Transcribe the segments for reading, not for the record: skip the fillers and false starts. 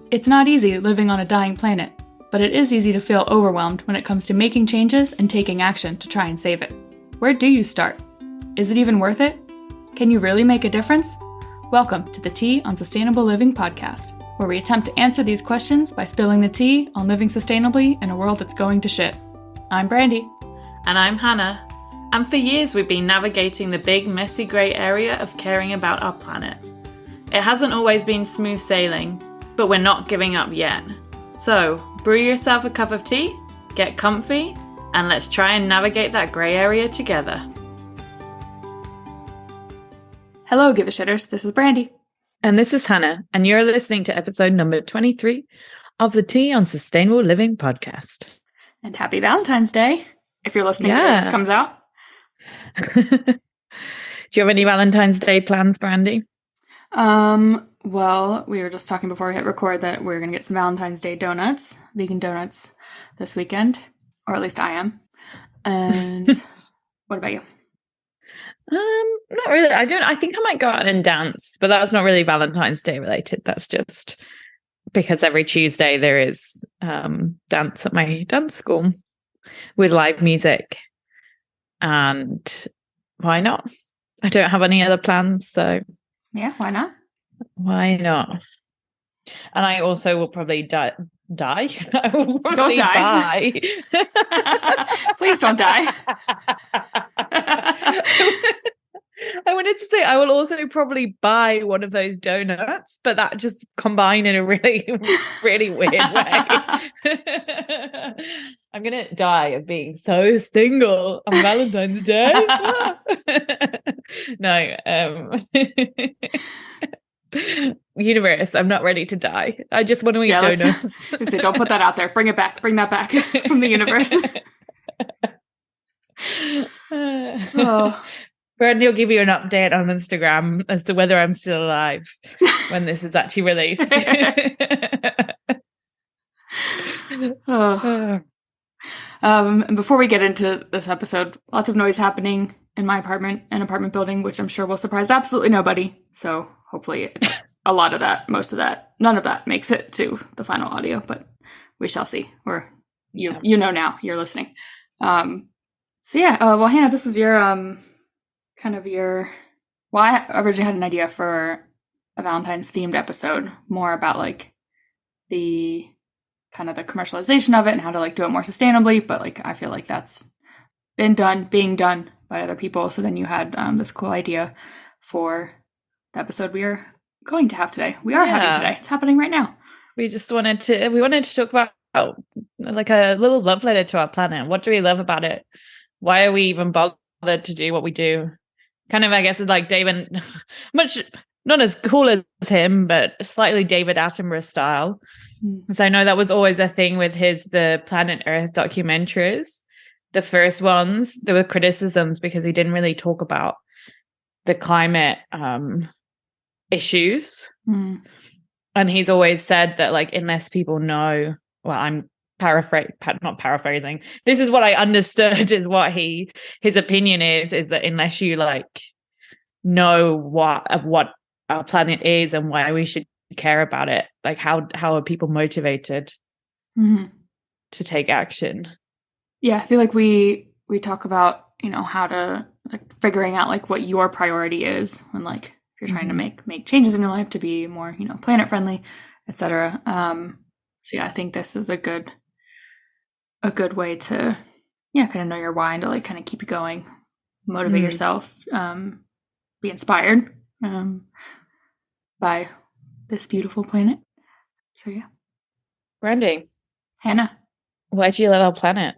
It's not easy living on a dying planet, but it is easy to feel overwhelmed when it comes to making changes and taking action to try and save it. Where do you start? Is it even worth it? Can you really make a difference? Welcome to the Tea on Sustainable Living podcast, where we attempt to answer these questions by spilling the tea on living sustainably in a world that's going to shit. I'm Brandy. And I'm Hannah. And for years we've been navigating the big, messy grey area of caring about our planet. It hasn't always been smooth sailing, but we're not giving up yet. So, brew yourself a cup of tea, get comfy, and let's try and navigate that grey area together. Hello, Give-A-Shitters. This is Brandy. And this is Hannah, and you're listening to episode number 23 of the Tea on Sustainable Living podcast. And happy Valentine's Day, if you're listening when this comes out. Do you have any Valentine's Day plans, Brandy? Well, we were just talking before we hit record that we're going to get some Valentine's Day donuts, vegan donuts, this weekend. Or at least I am. And what about you? Not really. I think I might go out and dance, but that's not really Valentine's Day related. That's just because every Tuesday there is dance at my dance school with live music. And why not? I don't have any other plans, so yeah, why not? Why not? And I also will probably die. I will probably don't die. Please don't die. I wanted to say I will also probably buy one of those donuts, but that just combined in a really, really weird way. I'm gonna die of being so single on Valentine's Day. No, universe, I'm not ready to die. I just want to eat donuts. Say, don't put that out there. Bring it back. Bring that back from the universe. Oh. Brandy will give you an update on Instagram as to whether I'm still alive when this is actually released. And before we get into this episode, lots of noise happening in my apartment, an apartment building, which I'm sure will surprise absolutely nobody. So hopefully a lot of that, most of that, none of that makes it to the final audio, but we shall see. Or you know now, you're listening. Well, Hannah, this was your I originally had an idea for a Valentine's themed episode, more about like the kind of the commercialization of it and how to like do it more sustainably, but like I feel like that's being done by other people. So then you had this cool idea for the episode we are going to have today. We are having today. It's happening right now. We wanted to talk about like a little love letter to our planet. What do we love about it? Why are we even bothered to do what we do? Kind of, I guess, like David, much not as cool as him, but slightly David Attenborough style. So I know that was always a thing with the Planet Earth documentaries. The first ones, there were criticisms because he didn't really talk about the climate issues. And he's always said that, like, unless people know, well, I'm not paraphrasing. This is what I understood is what his opinion is that unless you like know what our planet is and why we should care about it, like how are people motivated to take action? Yeah, I feel like we talk about, how to like figuring out like what your priority is and like if you're trying to make changes in your life to be more, planet friendly, etc. So yeah, I think this is a good way to kind of know your why and to like kind of keep you going, motivate yourself, be inspired by this beautiful planet. So yeah. Brandy. Hannah. Why do you love our planet?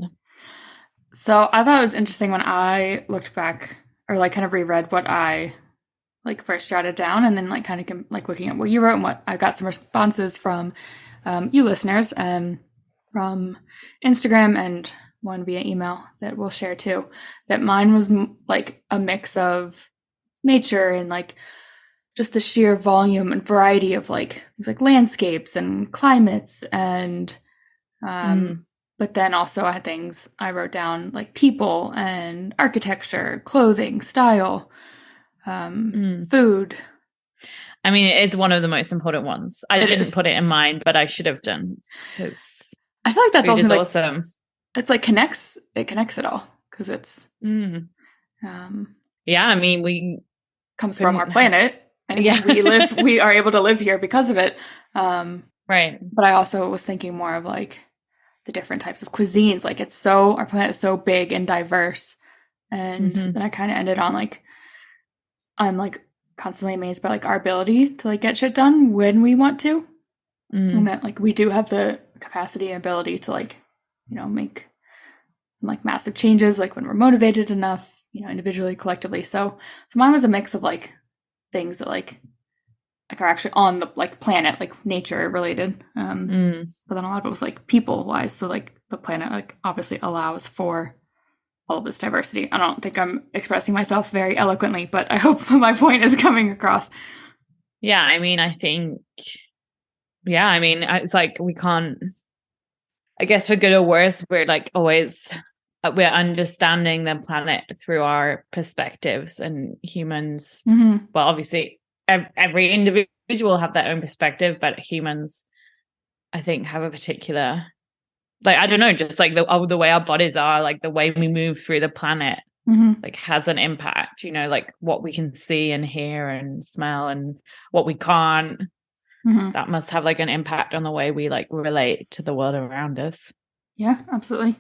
So I thought it was interesting when I looked back or like kind of reread what I like first jotted down and then like kind of like looking at what you wrote and what I got some responses from you listeners and from Instagram and one via email that we'll share too, that mine was like a mix of nature and like just the sheer volume and variety of like things like landscapes and climates and but then also I had things I wrote down like people and architecture, clothing, style, food. I mean, it is one of the most important ones. I It didn't is. put it in mind, but I should have done, because I feel like that's food also is like awesome. it's like it connects it all because it's Mm. um Yeah, I mean, we comes from our couldn't. planet and Yeah. we are able to live here because of it. Right. But I also was thinking more of like the different types of cuisines. Like our planet is so big and diverse. And Mm-hmm. then I kind of ended on like, I'm like constantly amazed by like our ability to like get shit done when we want to. And Mm. that like we do have the capacity and ability to like, make some like massive changes like when we're motivated enough, individually, collectively. So mine was a mix of like things that like are actually on the like planet, like nature related. Mm. But then a lot of it was like people wise. So like the planet like obviously allows for all of this diversity. I don't think I'm expressing myself very eloquently, but I hope my point is coming across. Yeah, I mean, I think, yeah, I mean, it's like we can't, I guess for good or worse, we're like always, we're understanding the planet through our perspectives, and humans, Mm-hmm. well, obviously, every individual have their own perspective, but humans, I think, have a particular, like, I don't know, just like the way our bodies are, like the way we move through the planet, Mm-hmm. like has an impact, like what we can see and hear and smell and what we can't. Mm-hmm. That must have like an impact on the way we like relate to the world around us. Yeah, absolutely.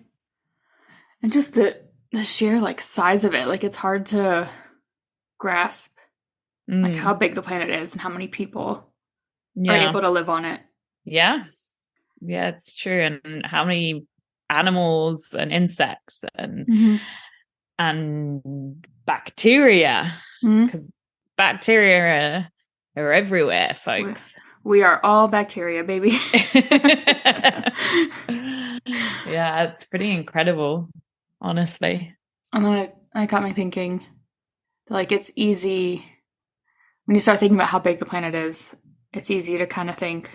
And just the sheer like size of it, like it's hard to grasp like how Mm, big the planet is and how many people are yeah. able to live on it. Yeah. Yeah, it's true. And how many animals and insects Mm-hmm. and bacteria, Mm-hmm. because bacteria are everywhere, folks. We are all bacteria, baby. Yeah, it's pretty incredible, honestly. And then it got me thinking, like, it's easy when you start thinking about how big the planet is, it's easy to kind of think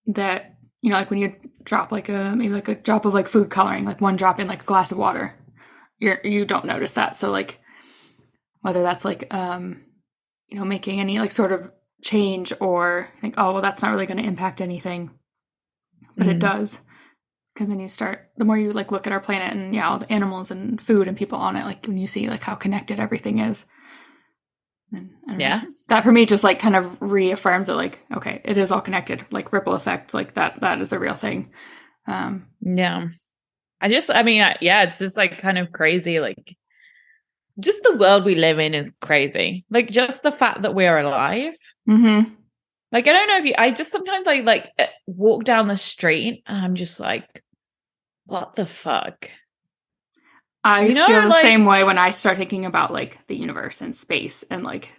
that, like when you drop like maybe like a drop of like food coloring, like one drop in like a glass of water, you don't notice that. So like whether that's like making any like sort of change or think, oh well, that's not really going to impact anything, but it Mm. does. Because then the more you like look at our planet and all the animals and food and people on it, like when you see like how connected everything is, and I don't know, Yeah. that for me just like kind of reaffirms that like, okay, it is all connected, like ripple effect, like that is a real thing. Yeah. I mean, yeah, it's just like kind of crazy. Like, just the world we live in is crazy. Like, just the fact that we're alive. Mm-hmm. Like, I don't know if I just sometimes I like walk down the street and I'm just like, what the fuck? I feel the Like, same way when I start thinking about like the universe and space and like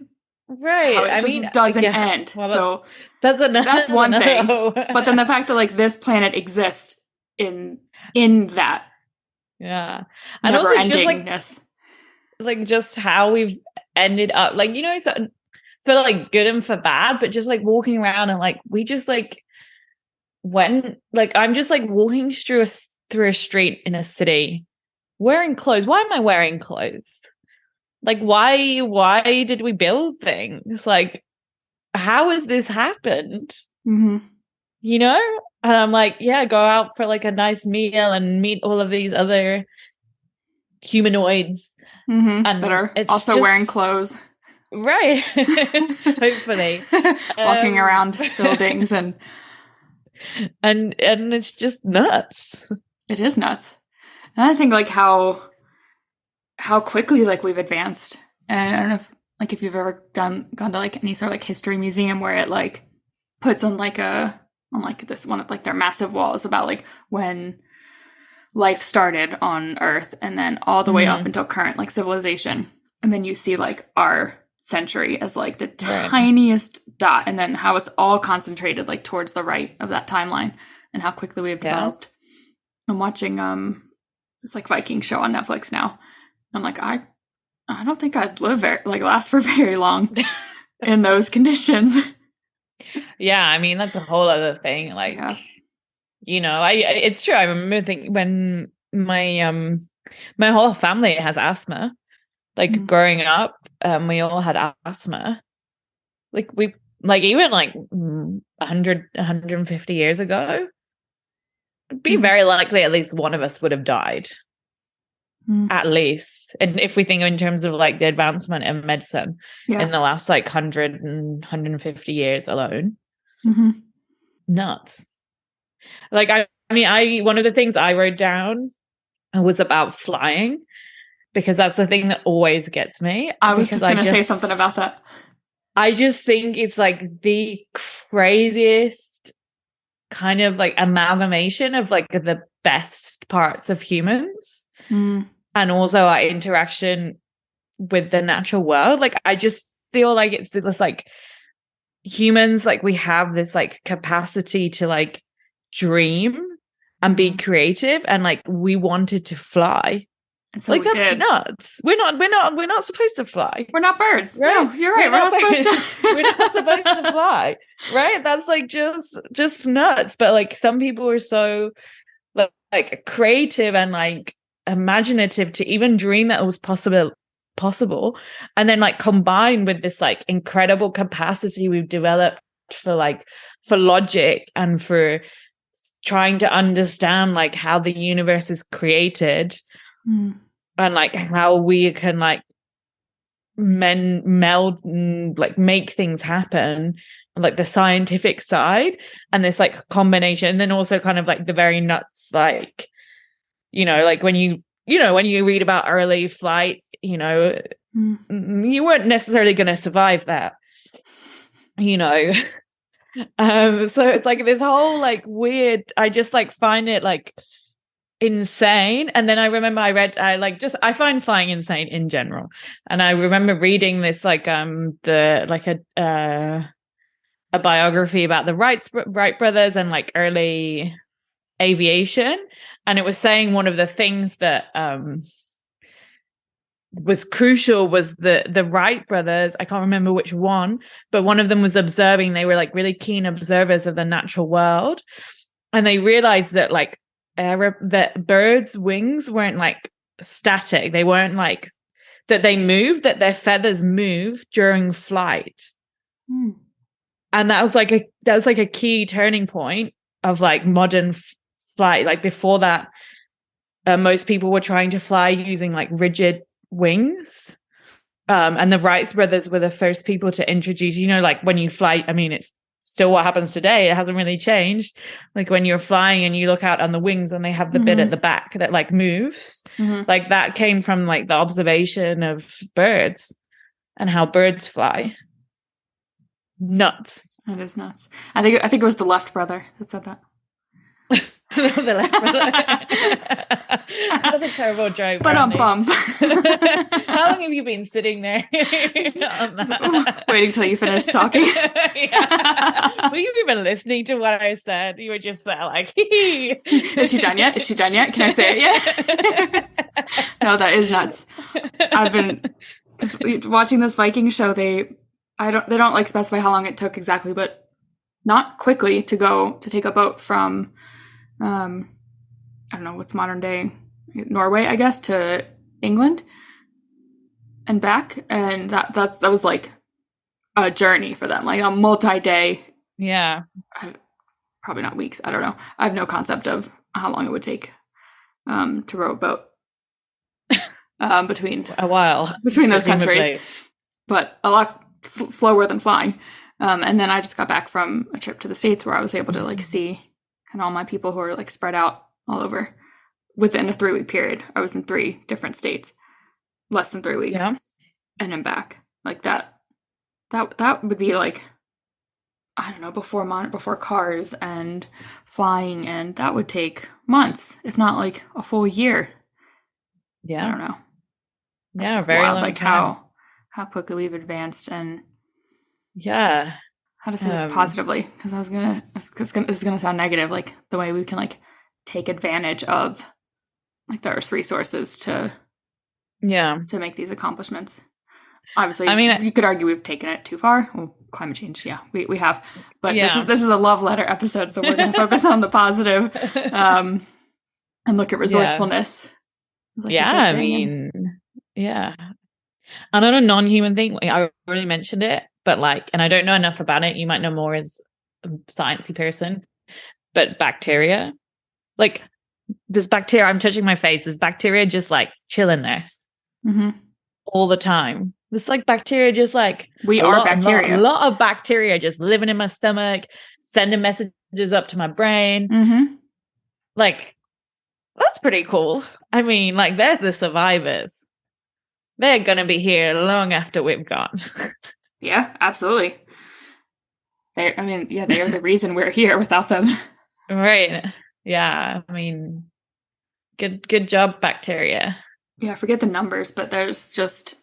how right. it I mean, just doesn't yeah, end. well, So that's another, that's that's one thing. another. But then the fact that like this planet exists in that Yeah. And never also just endingness. like just how we've ended up, like, so, for like good and for bad, but just like walking around and like we just like when like I'm just like walking through a street in a city wearing clothes. Why am I wearing clothes? Like, why did we build things? Like, how has this happened? Mm-hmm. And I'm like, yeah, go out for like a nice meal and meet all of these other humanoids, Mm-hmm. That and are it's also wearing just clothes. right. Hopefully. Walking um around buildings and it's just nuts. it is nuts. And I think like how quickly like we've advanced. And I don't know if you've ever gone to like any sort of like history museum where it like puts on like this one of like their massive walls about like when life started on Earth and then all the way up Mm, until current like civilization. And then you see like our century as like the right. tiniest dot and then how it's all concentrated like towards the right of that timeline and how quickly we've Yeah. developed. I'm watching this like Viking show on Netflix now. I'm like, I don't think I'd last for very long in those conditions. Yeah, I mean, that's a whole other thing. Like, Yeah. I it's true. I remember thinking when my whole family has asthma. Like, Mm-hmm. growing up, we all had asthma. Like, like even like 100, 150 years ago, it'd be Mm. very likely at least one of us would have died. Mm. At least. And if we think in terms of like the advancement in medicine Yeah. in the last like 100 and 150 years alone. Mm-hmm. Nuts. Like I mean, one of the things I wrote down was about flying, because that's the thing that always gets me. I was Because just gonna say something about that. I just think it's like the craziest kind of like amalgamation of like the best parts of humans and also our interaction with the natural world. Like I just feel like it's this like humans, like we have this like capacity to like dream and be creative, and like we wanted to fly. So like that's nuts. We're not supposed to fly. We're not birds. Right? No, you're right. We're not supposed to. We're not supposed to fly. Right? That's like just nuts. But like some people are so like creative and like imaginative to even dream that it was possible, and then like combined with this like incredible capacity we've developed for logic and for trying to understand like how the universe is created and like how we can like meld and like make things happen, like the scientific side and this like combination, and then also kind of like the very nuts, like like when you read about early flight, you weren't necessarily going to survive that, so it's like this whole like weird, I just like find it like insane. And then I remember I find flying insane in general, and I remember reading this like a biography about the Wright brothers and like early aviation, and it was saying one of the things that was crucial was the Wright brothers. I can't remember which one, but one of them was observing. They were like really keen observers of the natural world, and they realized that like that birds' wings weren't like static. They weren't like that they moved, that their feathers moved during flight. And that was like a key turning point of like modern flight. Like before that, most people were trying to fly using like rigid wings. And the Wright brothers were the first people to introduce, like when you fly, I mean, it's still what happens today. It hasn't really changed. Like when you're flying and you look out on the wings and they have the bit at the back that like moves, like that came from like the observation of birds and how birds fly. Nuts. It is nuts. I think it was the left brother that said that. The left brother. That's a terrible joke. But bump. How long have you been sitting there waiting till you finish talking? Well, you've even listening to what I said. You were just like, Is she done yet? Can I say it yet? No, that is nuts. I've been watching this Viking show. They don't like specify how long it took exactly, but not quickly to take a boat from I don't know what's modern day Norway, I guess, to England and back, and that was like a journey for them, like a multi-day. Yeah, probably not weeks. I don't know. I have no concept of how long it would take to row a boat between those countries, but a lot slower than flying. And then I just got back from a trip to the States where I was able to like see kind of all my people who are like spread out all over within a 3-week period. I was in 3 different states, less than 3 weeks, and then back. Like that would be like, I don't know, before cars and flying, and that would take months, if not like a full year. Yeah, I don't know. Yeah, very wild, long like time. How quickly we've advanced, and how to say this positively, because this is gonna sound negative, like the way we can like take advantage of like the Earth's resources to make these accomplishments. Obviously, I mean, you could argue we've taken it too far. Well, climate change, we have, but this is a love letter episode, so we're going to focus on the positive, and look at resourcefulness. Like I mean, and on a non-human thing, I already mentioned it, but like, and I don't know enough about it. You might know more as a sciencey person, but bacteria, like this bacteria, I'm touching my face. This bacteria just like chilling there all the time. This like bacteria, just like We a are lot, bacteria. lot of bacteria just living in my stomach, sending messages up to my brain. Like, that's pretty cool. I mean, like, they're the survivors. They're gonna be here long after we've gone. Yeah, absolutely. They are the reason we're here. Without them. Right. Yeah. I mean, good job, bacteria. Yeah, forget the numbers, but there's just,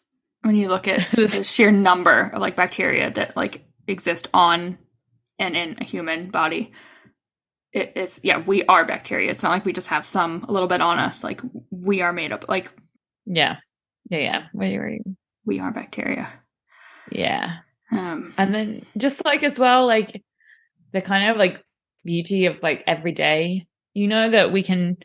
when you look at the sheer number of like bacteria that like exist on and in a human body, it's, yeah, we are bacteria. It's not like we just have some a little bit on us. Like, we are made up, like, Yeah. we are bacteria. Yeah. And then just like as well, like the kind of like beauty of like every day, that we can,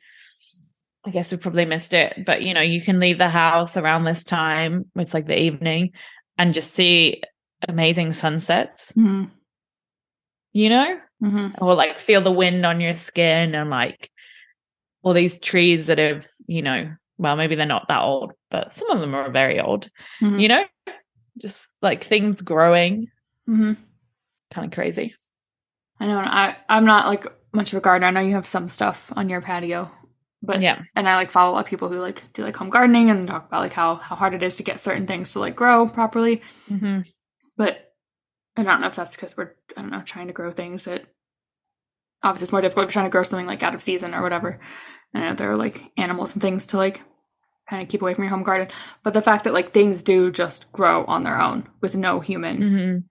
I guess we probably missed it, but you can leave the house around this time, it's like the evening, and just see amazing sunsets, or like feel the wind on your skin, and like all these trees that have, well, maybe they're not that old, but some of them are very old, just like things growing. Kind of crazy. I know. I'm not like much of a gardener. I know you have some stuff on your patio, but yeah, and I like follow a lot of people who like do like home gardening and talk about like how hard it is to get certain things to like grow properly. But I don't know if that's because we're, I don't know, trying to grow things that obviously it's more difficult if you're trying to grow something like out of season or whatever. And I know there are like animals and things to like kind of keep away from your home garden. But the fact that like things do just grow on their own with no human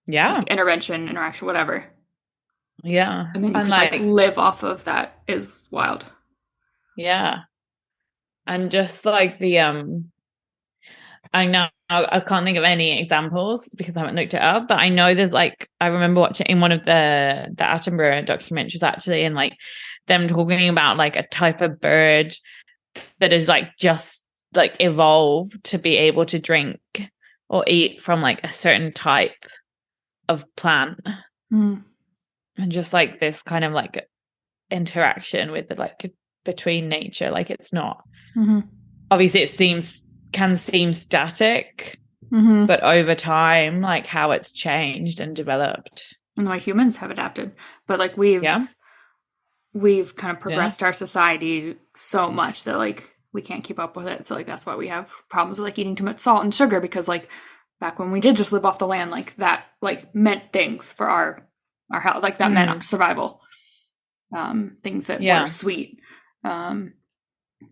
like, intervention, interaction, whatever. Yeah. And then you could like live off of that is wild. Yeah. And just like the I know I can't think of any examples because I haven't looked it up, but I know there's like, I remember watching in one of the Attenborough documentaries actually, and like them talking about like a type of bird that is like just like evolved to be able to drink or eat from like a certain type of plant. And just like this kind of like interaction with the, like between nature, like it's not obviously it can seem static, but over time, like how it's changed and developed, and the way humans have adapted. But like we've kind of progressed our society so much that like we can't keep up with it. So like that's why we have problems with like eating too much salt and sugar, because like back when we did just live off the land, like that like meant things for our health, like that meant our survival. Things that were sweet,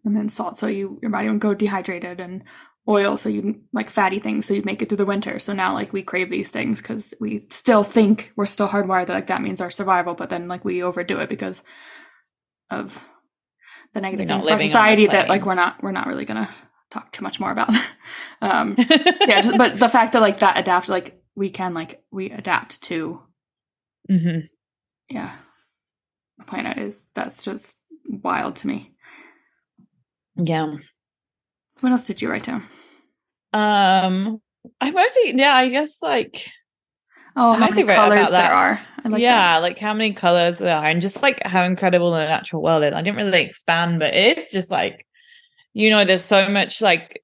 and then salt, so your body would go dehydrated, and oil, so you like fatty things, so you'd make it through the winter. So now like we crave these things because we still think we're still hardwired that like that means our survival, but then like we overdo it because of the negative things of our society that like we're not really gonna talk too much more about. But the fact that like that adapt, like we adapt to the planet, that's just wild to me. What else did you write down? I mostly I guess like how many colors there are. I like that. Like how many colors there are, and just like how incredible the natural world is. I didn't really expand, but it's just like, there's so much, like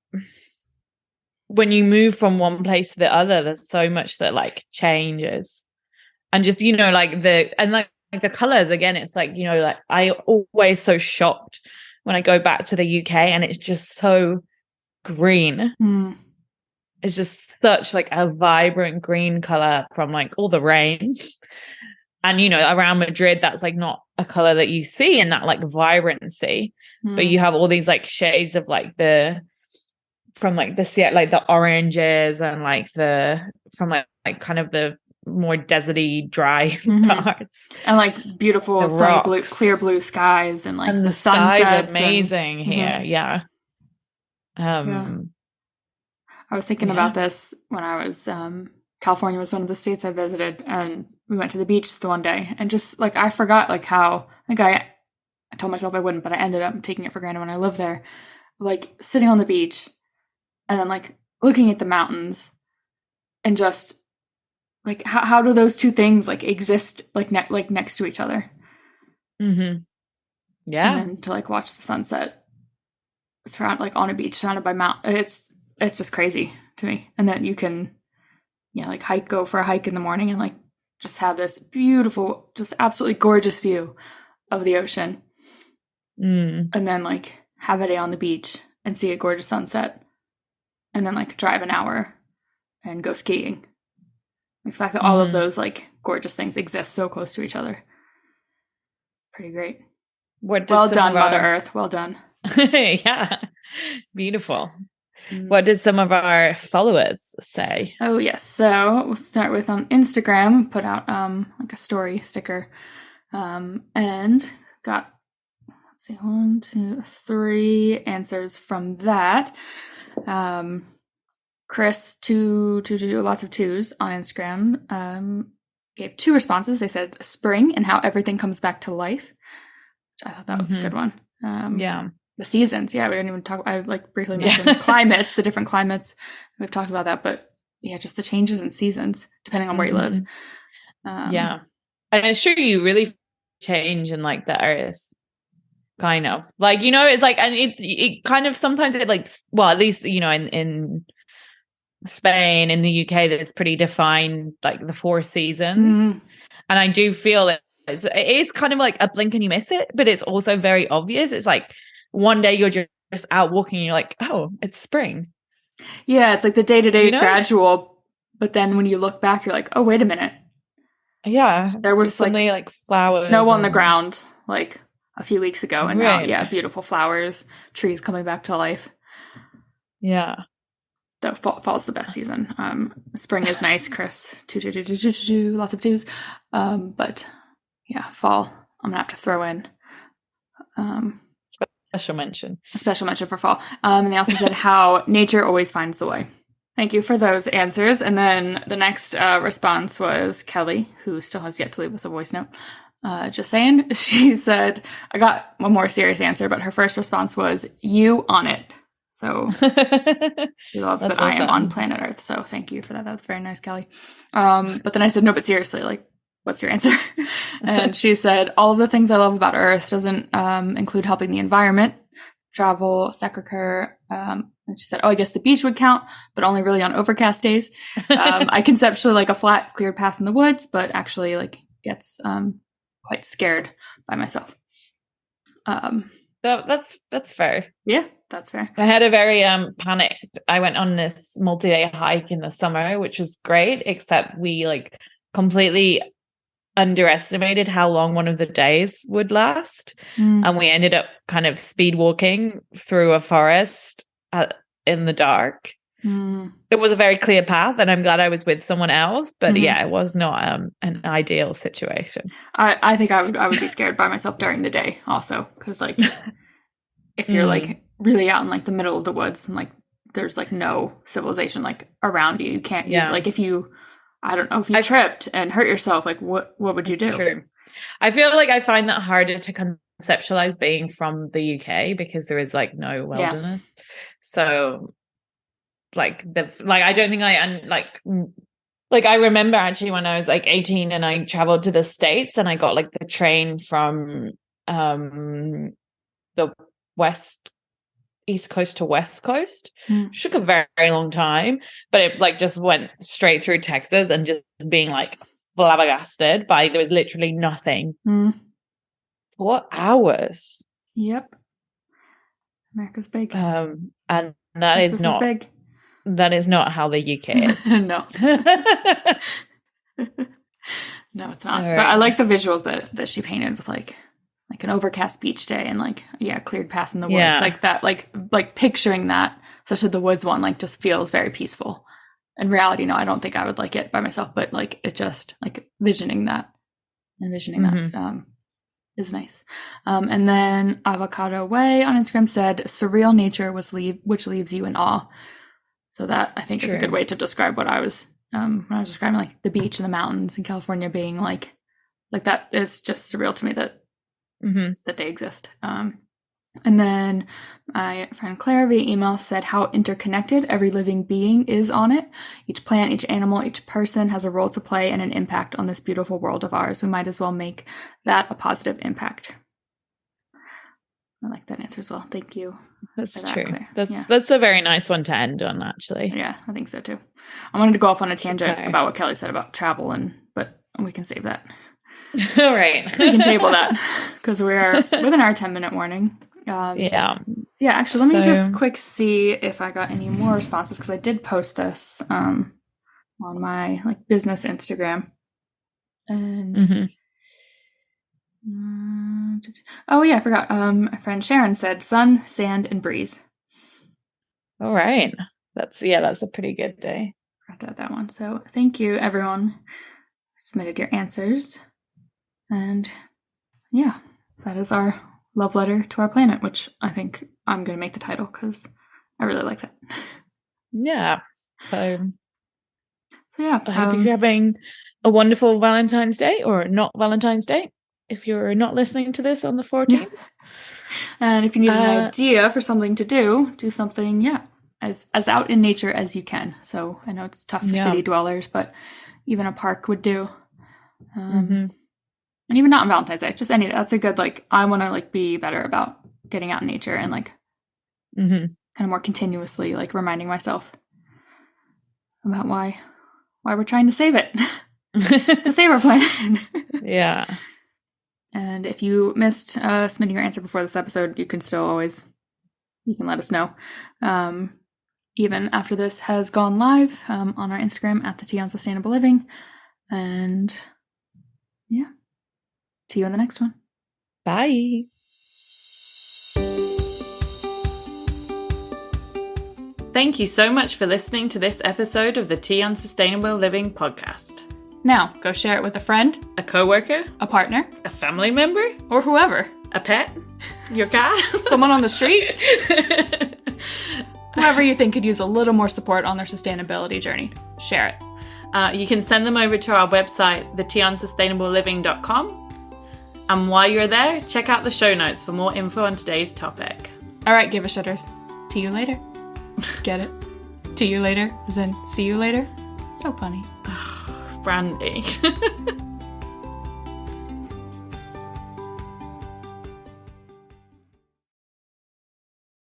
when you move from one place to the other, there's so much that like changes. And just, like the colors again, it's like, like I always so shocked when I go back to the UK and it's just so green. It's just such like a vibrant green color from like all the rain. And around Madrid, that's like not a color that you see in that like vibrancy, but you have all these like shades of like from like the like the oranges and like from like kind of the more deserty, dry parts, and like beautiful sunny blue, clear blue skies, and like the sunsets. Amazing here. I was thinking about this when I was California was one of the states I visited, and we went to the beach the one day, and just like I forgot like how like I told myself I wouldn't, but I ended up taking it for granted when I lived there, like sitting on the beach and then like looking at the mountains and just like how do those two things like exist like like next to each other? Mm-hmm. And Yeah. then to like watch the sunset surround like on a beach surrounded by mountains, it's just crazy to me. And then you can like go for a hike in the morning and like just have this beautiful, just absolutely gorgeous view of the ocean. Mm. And then like have a day on the beach and see a gorgeous sunset. And then like drive an hour and go skiing. The fact that all of those like gorgeous things exist so close to each other. Pretty great. Well done, Mother Earth. Well done. Yeah. Beautiful. What did some of our followers say? Oh yes. So we'll start with on Instagram, put out like a story sticker. And got 1, 2, 3 answers from that. Kris, two, lots of 2s on Instagram, gave 2 responses. They said spring and how everything comes back to life. Which I thought that was a good one. Yeah. The seasons. Yeah, we didn't even talk. I like briefly mentioned climates, the different climates. We've talked about that, but yeah, just the changes in seasons depending on where you live. Yeah. And it's true, you really change in like the earth. Kind of. Like, you know, it's like, and it kind of sometimes it like, well, at least, you know, in Spain, in the UK, there's pretty defined like the 4 seasons. And I do feel that it is kind of like a blink and you miss it, but it's also very obvious. It's like one day you're just out walking and you're like, oh, it's spring. Yeah, it's like the day-to-day is gradual, but then when you look back, you're like, oh, wait a minute. Yeah. There was suddenly like flowers. Snow on the ground like a few weeks ago, and right. now, beautiful flowers, trees coming back to life. Yeah. So fall's the best season. Spring is nice, Kris. Lots of 2s. But yeah, fall, I'm gonna have to throw in special mention. A special mention for fall. And they also said how nature always finds the way. Thank you for those answers. And then the next response was Kelly, who still has yet to leave us a voice note. Just saying, she said, I got a more serious answer, but her first response was, you on it. So she loves that awesome. I am on planet Earth. So thank you for that. That's very nice, Kelly. But then I said, no, but seriously, like, what's your answer? And she said, all of the things I love about Earth doesn't include helping the environment, travel, Sacre Coeur. And she said, oh, I guess the beach would count, but only really on overcast days. I conceptually like a flat, cleared path in the woods, but actually like gets quite scared by myself. That's fair. Yeah, that's fair. I had a very panicked. I went on this multi-day hike in the summer, which was great, except we like completely underestimated how long one of the days would last. And we ended up kind of speed walking through a forest in the dark. It was a very clear path, and I'm glad I was with someone else, but yeah, it was not an ideal situation. I think I would be scared by myself during the day also, because like if you're like really out in like the middle of the woods and like there's like no civilization like around you, you can't use like if you tripped and hurt yourself, like what would you do? True. I feel like I find that harder to conceptualize being from the UK because there is like no wilderness. So like I don't think I I remember actually when I was like 18 and I traveled to the States and I got like the train from the East Coast to West Coast. Took a very, very long time, but it like just went straight through Texas and just being like flabbergasted by there was literally nothing. 4 hours. Yep. America's big. And Texas is big. That is not how the UK is. No. No, it's not. Right. But I like the visuals that she painted with like an overcast beach day and like cleared path in the woods. Like that, like picturing that, especially the woods one, like just feels very peaceful. In reality, no, I don't think I would like it by myself, but like it just like envisioning that is nice. And then Avocado Way on Instagram said surreal nature which leaves you in awe. So that I think is a good way to describe what I was when I was describing like the beach and the mountains in California being like that is just surreal to me that that they exist. And And then my friend Claire via email said how interconnected every living being is on it. Each plant, each animal, each person has a role to play and an impact on this beautiful world of ours. We might as well make that a positive impact. I like that answer as well. Thank you. That's true. Claire. That's a very nice one to end on, actually. Yeah, I think so too. I wanted to go off on a tangent about what Kelly said about travel, but we can save that. All right. We can table that because we're within our 10-minute warning. Yeah, actually, let me just quick see if I got any more responses, because I did post this on my business Instagram. And oh yeah, I forgot. My friend Sharon said sun, sand, and breeze. All right. That's a pretty good day. I got that one. So thank you, everyone who submitted your answers. And yeah, that is our love letter to our planet, which I think I'm going to make the title because I really like that. Yeah. So yeah. I hope you're having a wonderful Valentine's Day, or not Valentine's Day, if you're not listening to this on the 14th. Yeah. And if you need an idea for something to do something, as out in nature as you can. So I know it's tough for city dwellers, but even a park would do. And even not on Valentine's Day, just any. That's a good I want to be better about getting out in nature and kind of more continuously reminding myself about why we're trying to save it, to save our planet. Yeah. And if you missed submitting your answer before this episode, you can let us know. Even after this has gone live on our Instagram at the Tea on Sustainable Living. And yeah. See you in the next one. Bye. Thank you so much for listening to this episode of the Tea on Sustainable Living podcast. Now, go share it with a friend, a coworker, a partner, a family member, or whoever. A pet, your cat, someone on the street. Whoever you think could use a little more support on their sustainability journey. Share it. You can send them over to our website, theteaonsustainableliving.com. And while you're there, check out the show notes for more info on today's topic. All right, give a shitters. See you later. Get it? See you later, as in see you later. So funny. Brandy.